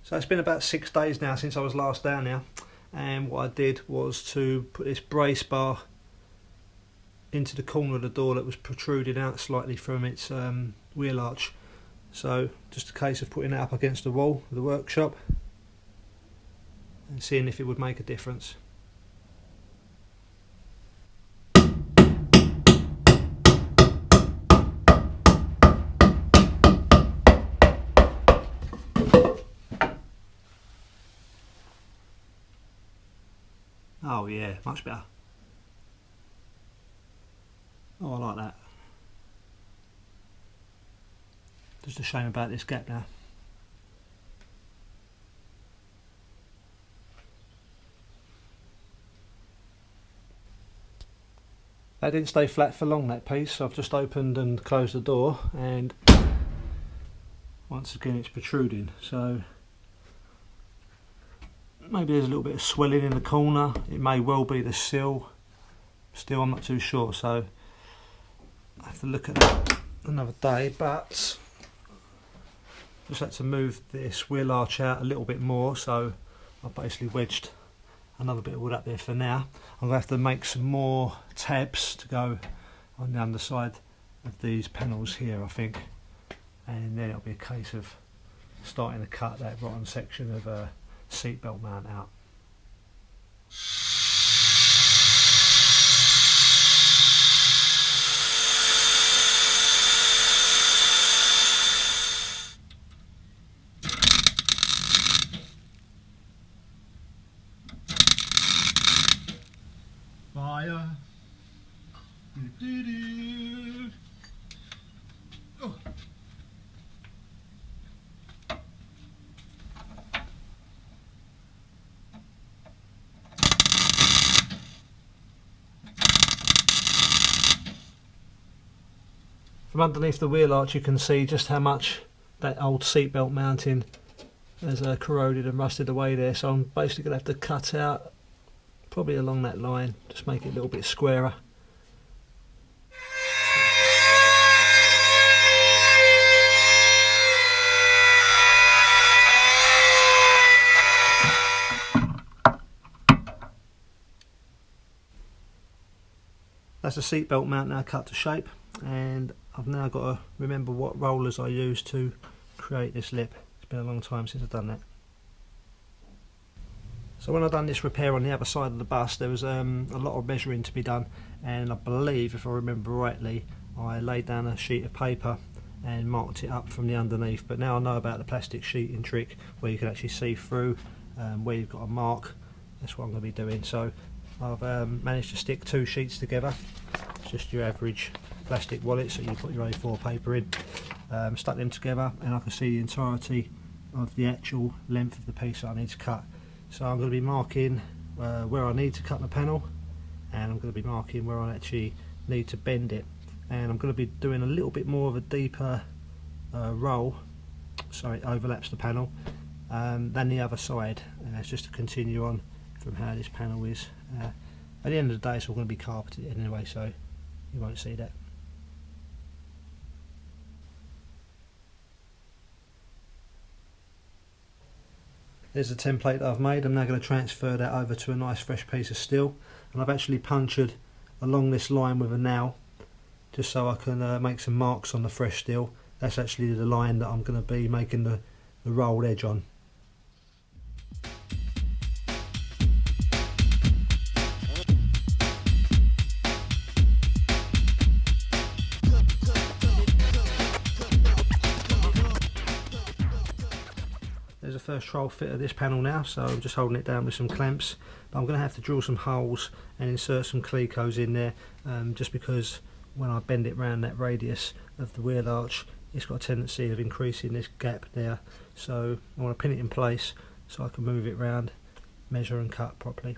So it's been about 6 days now since I was last down here, and what I did was to put this brace bar into the corner of the door that was protruding out slightly from its wheel arch. So just a case of putting it up against the wall of the workshop and seeing if it would make a difference. Oh yeah, much better. Oh, I like that. Just a shame about this gap now. That didn't stay flat for long, that piece. I've just opened and closed the door, and once again it's protruding. So maybe there's a little bit of swelling in the corner. It may well be the sill. Still, I'm not too sure, so I have to look at that another day. But just had to move this wheel arch out a little bit more, so I've basically wedged another bit of wood up there for now. I'm going to have to make some more tabs to go on the underside of these panels here, I think, and then it'll be a case of starting to cut that rotten section of a seatbelt mount out. Fire. Oh. From underneath the wheel arch you can see just how much that old seatbelt mounting has corroded and rusted away there, so I'm basically going to have to cut out probably along that line, just make it a little bit squarer. That's the seatbelt mount now cut to shape, and I've now got to remember what rollers I used to create this lip. It's been a long time since I've done that. So when I've done this repair on the other side of the bus, there was a lot of measuring to be done, and I believe, if I remember rightly, I laid down a sheet of paper and marked it up from the underneath. But now I know about the plastic sheeting trick where you can actually see through where you've got a mark. That's what I'm going to be doing. So I've managed to stick 2 sheets together. It's just your average plastic wallet, so you put your A4 paper in. Stuck them together, and I can see the entirety of the actual length of the piece that I need to cut. So I'm going to be marking where I need to cut my panel, and I'm going to be marking where I actually need to bend it, and I'm going to be doing a little bit more of a deeper roll, so it overlaps the panel, than the other side. It's just to continue on from how this panel is. At the end of the day it's all going to be carpeted anyway, so you won't see that. There's a template that I've made. I'm now going to transfer that over to a nice fresh piece of steel, and I've actually punctured along this line with a nail just so I can make some marks on the fresh steel. That's actually the line that I'm going to be making the rolled edge on. There's a first trial fit of this panel now, so I'm just holding it down with some clamps, but I'm going to have to drill some holes and insert some clecos in there, just because when I bend it round that radius of the wheel arch, it's got a tendency of increasing this gap there. So I want to pin it in place so I can move it round, measure and cut properly.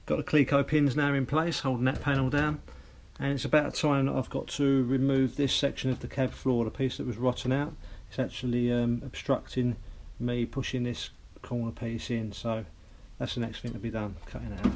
Got the cleco pins now in place, holding that panel down. And it's about time that I've got to remove this section of the cab floor, the piece that was rotten out. It's actually obstructing me pushing this corner piece in, so that's the next thing to be done, cutting it out.